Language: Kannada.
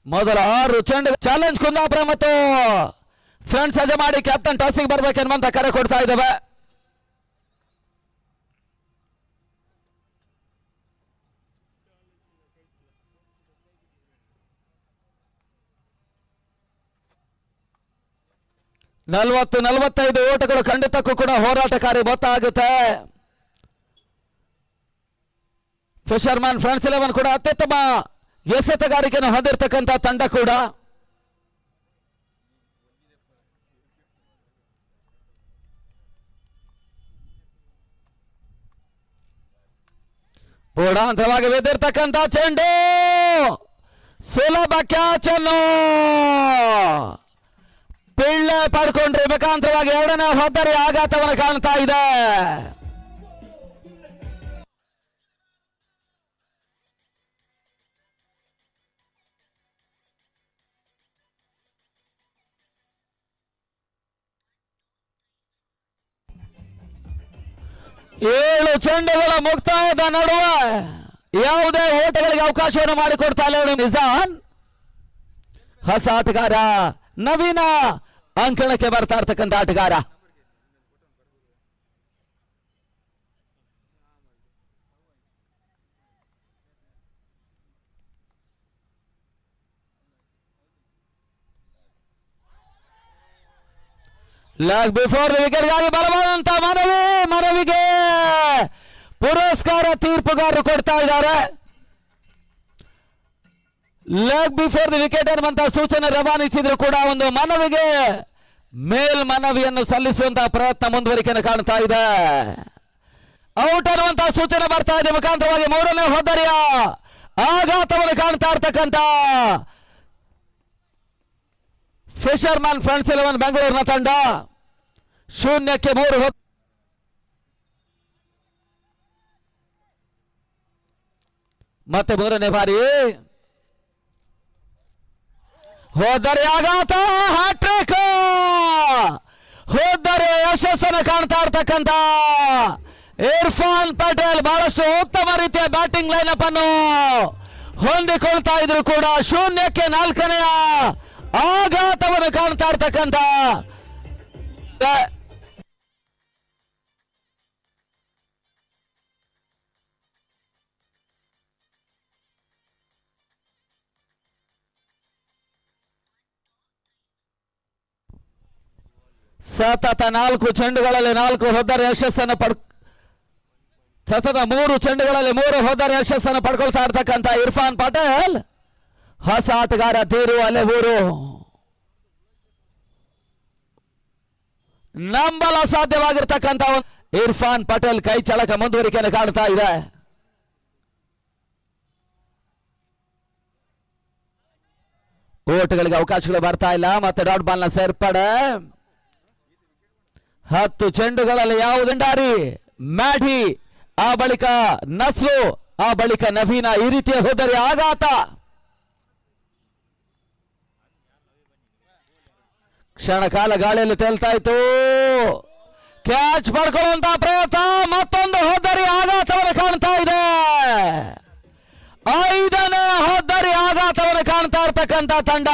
ಮೊದಲ 6 ಚೆಂಡು ಚಾಲೆಂಜ್ ಕುಂದಾಪುರ ಮತ್ತು ಫ್ರೆಂಡ್ಸ್ ಸಜ್ಜೆ ಮಾಡಿ ಕ್ಯಾಪ್ಟನ್ ಟಾಸಿಗೆ ಬರ್ಬೇಕೆನ್ನುವಂತ ಕರೆ ಕೊಡ್ತಾ ಇದ್ದಾವೆ. ನಲವತ್ತು 45 ಓಟಗಳು ಖಂಡಿತಕ್ಕೂ ಕೂಡ ಹೋರಾಟಕಾರಿ ಮೊತ್ತ ಆಗುತ್ತೆ. ಫಿಶರ್ಮನ್ ಫ್ರೆಂಡ್ಸ್ 11 ಕೂಡ ಅತ್ಯುತ್ತಮ ಎಸೆತಗಾರಿಕೆಯನ್ನು ಹೊಂದಿರತಕ್ಕಂಥ ತಂಡ ಕೂಡ. ಬುಡಾಂತರವಾಗಿ ಬಿದ್ದಿರ್ತಕ್ಕಂಥ ಚೆಂಡು ಸುಲಭ ಕ್ಯಾಚ್ ಅನ್ನು ಪಿಳ್ಳೆ ಪಡ್ಕೊಂಡ್ರೆ ಮುಖಾಂತರವಾಗಿ ಎರಡನೇ ಹೋದರೆ ಆಘಾತವನ್ನು ಕಾಣ್ತಾ ಇದೆ. ಏಳು ಚೆಂಡುಗಳ ಮುಕ್ತಾಯದ ನಡುವೆ ಯಾವುದೇ ಓಟಗಳಿಗೆ ಅವಕಾಶವನ್ನು ಮಾಡಿಕೊಡ್ತಾ ಇಲ್ಲ ನಿಜಾನ್. ಹೊಸ ಆಟಗಾರ ನವೀನ ಅಂಕಣಕ್ಕೆ ಬರ್ತಾ ಇರ್ತಕ್ಕಂಥ ಆಟಗಾರ. ಲೆಗ್ ಬಿಫೋರ್ ವಿಕೆಟ್ಗಾಗಿ ಬಲವಾದಂತ ಮನವಿಗೆ ಪುರಸ್ಕಾರ ತೀರ್ಪುಗಾರರು ಕೊಡ್ತಾ ಇದ್ದಾರೆ. ಲೆಗ್ ಬಿಫೋರ್ ದಿ ವಿಕೆಟ್ ಅನ್ನುವಂತ ಸೂಚನೆ ರವಾನಿಸಿದ್ರು ಕೂಡ ಒಂದು ಮನವಿಗೆ ಮೇಲ್ಮನವಿಯನ್ನು ಸಲ್ಲಿಸುವಂತಹ ಪ್ರಯತ್ನ ಮುಂದುವರಿಕೆಯನ್ನು ಕಾಣ್ತಾ ಇದೆ. ಔಟ್ ಅನ್ನುವಂತಹ ಸೂಚನೆ ಬರ್ತಾ ಇದೆ. ಮುಖಾಂತರವಾಗಿ ಮೂರನೇ ಹೋದರಿಯ ಆಘಾತವನ್ನು ಕಾಣ್ತಾ ಇರ್ತಕ್ಕಂಥ ಫಿಶರ್ಮನ್ ಫ್ರೆಂಡ್ಸ್ 11 ಬೆಂಗಳೂರಿನ ತಂಡ 0-3 ಮತ್ತೆ ಮೂರನೇ ಬಾರಿ ಹೋದರೆ ಆಘಾತ. ಹ್ಯಾಟ್ರಿಕ್ ಹೋದರೆ ಯಶಸ್ಸನ್ನು ಕಾಣ್ತಾ ಇರ್ತಕ್ಕಂಥ ಇರ್ಫಾನ್ ಪಟೇಲ್ ಬಹಳಷ್ಟು ಉತ್ತಮ ರೀತಿಯ ಬ್ಯಾಟಿಂಗ್ ಲೈನ್ ಅಪ್ ಅನ್ನು ಹೊಂದಿಕೊಳ್ತಾ ಇದ್ರು ಕೂಡ 0-4ನೇ ಆಘಾತವನ್ನು ಕಾಣ್ತಾ ಇರ್ತಕ್ಕಂಥ ಸತತ 4 ಚೆಂಡುಗಳಲ್ಲಿ 4 ಹೋದರೆ ಯಶಸ್ಸನ್ನು ಸತತ 3 ಚೆಂಡುಗಳಲ್ಲಿ 3 ಹೋದರೆ ಯಶಸ್ಸನ್ನು ಪಡ್ಕೊಳ್ತಾ ಇರ್ತಕ್ಕಂಥ ಇರ್ಫಾನ್ ಪಟೇಲ್ ಹೊಸ ಆಟಗಾರ ತೀರು ಅಲೆವೂರು. ನಂಬಲ ಸಾಧ್ಯವಾಗಿರ್ತಕ್ಕಂಥ ಇರ್ಫಾನ್ ಪಟೇಲ್ ಕೈ ಚಳಕ ಮುಂದುವರಿಕೆಯನ್ನು ಕಾಣ್ತಾ ಇದೆ. ಓಟುಗಳಿಗೆ ಅವಕಾಶಗಳು ಬರ್ತಾ ಇಲ್ಲ. ಮತ್ತೆ ಡಾಟ್ ಬಾಲ್ ನ ಸೇರ್ಪಡೆ 10 ಚೆಂಡುಗಳಲ್ಲಿ ಯಾವುದಿಂಡಾರಿ ಮ್ಯಾಢಿ, ಆ ಬಳಿಕ ನಸ್ರು, ಆ ಬಳಿಕ ನವೀನ, ಈ ರೀತಿಯ ಹೋದರೆ ಆಘಾತ. ಕ್ಷಣ ಕಾಲ ಗಾಳಿಯಲ್ಲಿ ತೇಲ್ತಾ ಇತ್ತು. ಕ್ಯಾಚ್ ಪಡ್ಕೊಳ್ಳುವಂತಹ ಪ್ರಯತ್ನ, ಮತ್ತೊಂದು ಹೋದರೆ ಆಘಾತವನ್ನು ಕಾಣ್ತಾ ಇದೆ. 5ನೇ ಹೋದರೆ ಆಘಾತವನ್ನು ಕಾಣ್ತಾ ಇರ್ತಕ್ಕಂಥ ತಂಡ